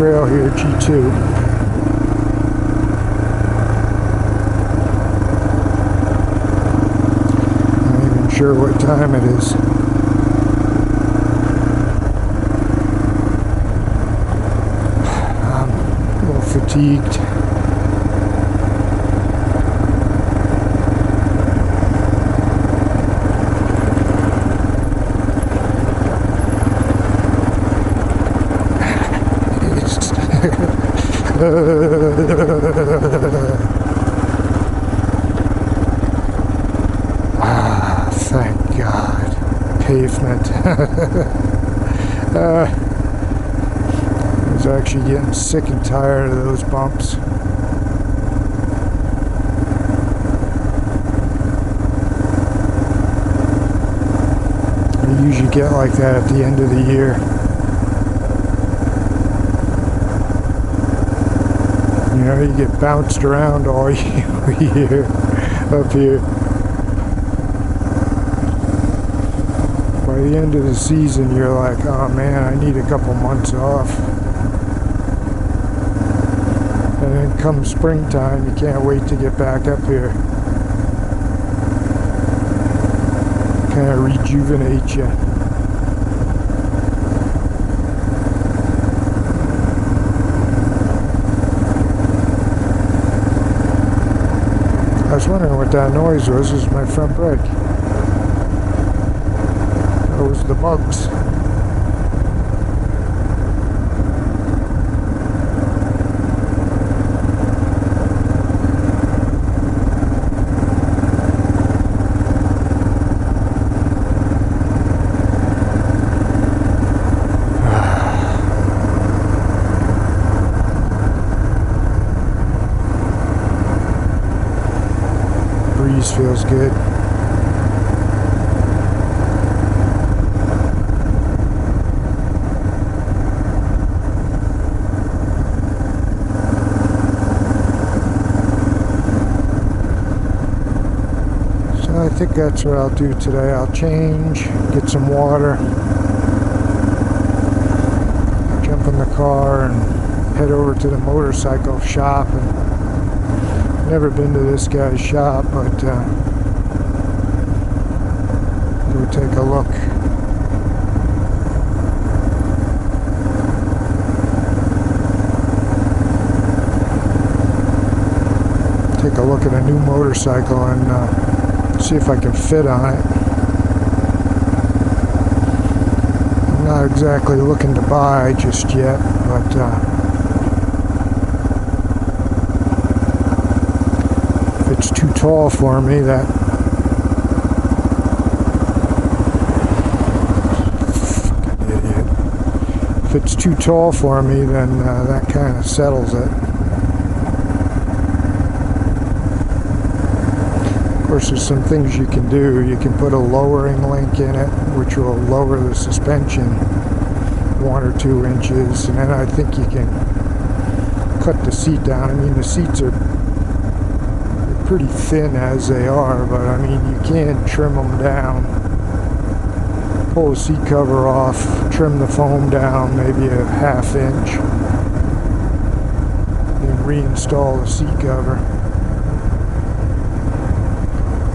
trail here, G2. Not even sure what time it is. I'm a little fatigued. Thank God. Pavement. I was actually getting sick and tired of those bumps. I usually get like that at the end of the year. You know, you get bounced around all year up here. By the end of the season, you're like, oh man, I need a couple months off. And then come springtime, you can't wait to get back up here. Kind of rejuvenate you. I was wondering what that noise was. This is my front brake. That was the bugs. Breeze feels good. So I think that's what I'll do today. I'll change, get some water, jump in the car and head over to the motorcycle shop. And never been to this guy's shop, but go take a look. Take a look at a new motorcycle and see if I can fit on it. I'm not exactly looking to buy just yet, but it's too tall for me. That fucking idiot. If it's too tall for me, then that kind of settles it. Of course, there's some things you can do. You can put a lowering link in it, which will lower the suspension 1 or 2 inches, and then I think you can cut the seat down. I mean, the seats are pretty thin as they are, but I mean, you can trim them down. Pull the seat cover off, trim the foam down maybe a 1/2 inch, then reinstall the seat cover.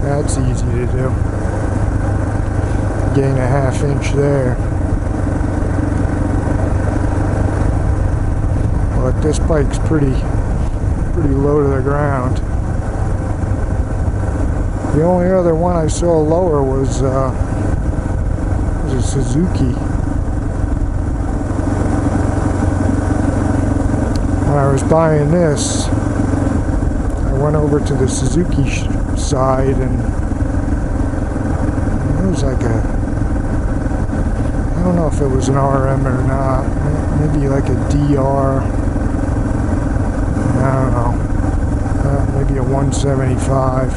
That's easy to do. Gain a 1/2 inch there. But this bike's pretty low to the ground. The only other one I saw lower was a Suzuki. When I was buying this, I went over to the Suzuki side, and it was like a, I don't know if it was an RM or not, maybe like a DR, I don't know, maybe a 175.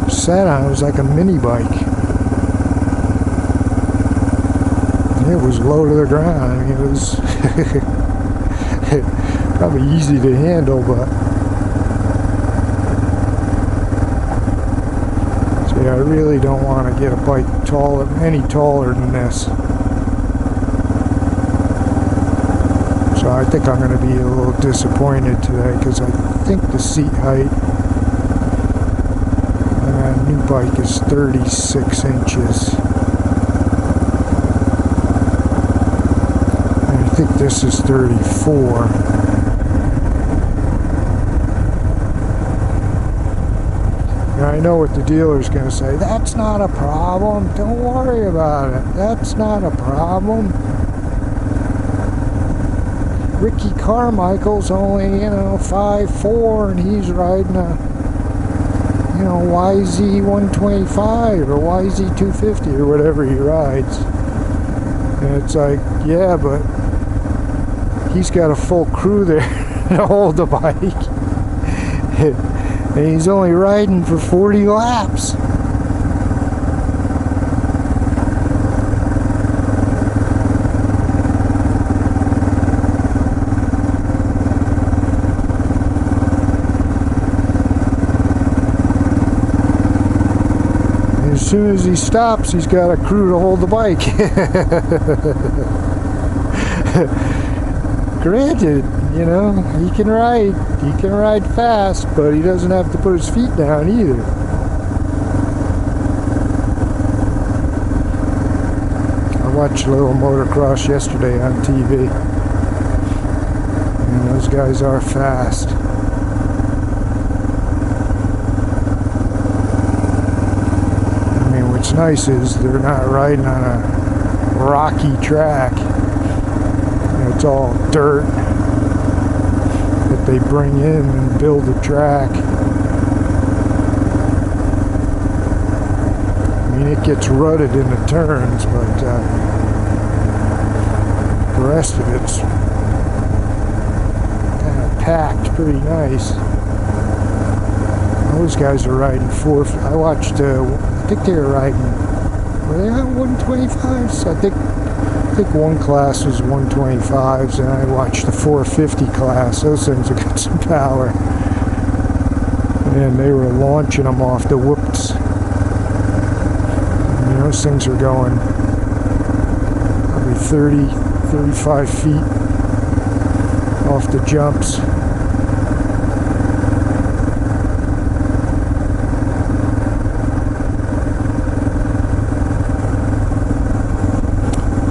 Sat on it was like a mini bike. It was low to the ground. I mean, it was probably easy to handle, but so yeah, I really don't want to get a bike any taller than this. So So I think I'm going to be a little disappointed today because I think the seat height on that new bike is 36 inches. And I think this is 34. Now I know what the dealer's going to say. That's not a problem. Don't worry about it. That's not a problem. Ricky Carmichael's only, 5'4", and he's riding a, YZ125 or YZ250 or whatever he rides. And it's like, yeah, but he's got a full crew there to hold the bike. And he's only riding for 40 laps. As soon as he stops, he's got a crew to hold the bike. Granted, he can ride fast, but he doesn't have to put his feet down either. I watched a little motocross yesterday on TV, and those guys are fast. What's nice is they're not riding on a rocky track. It's all dirt that they bring in and build a track. It gets rutted in the turns, but the rest of it's kind of packed pretty nice. Those guys are riding I watched I think they were riding, were they on 125s? I think one class was 125s, and I watched the 450 class. Those things have got some power. And they were launching them off the whoops. And those things are going probably 30, 35 feet off the jumps.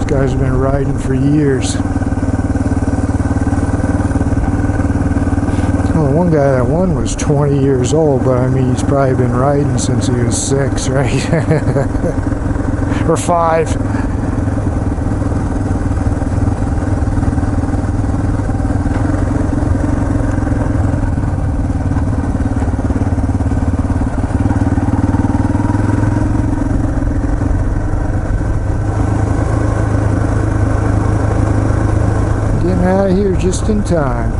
Guys have been riding for years. Well, the one guy that won was 20 years old, but he's probably been riding since he was 6, right? Or 5. Out of here just in time.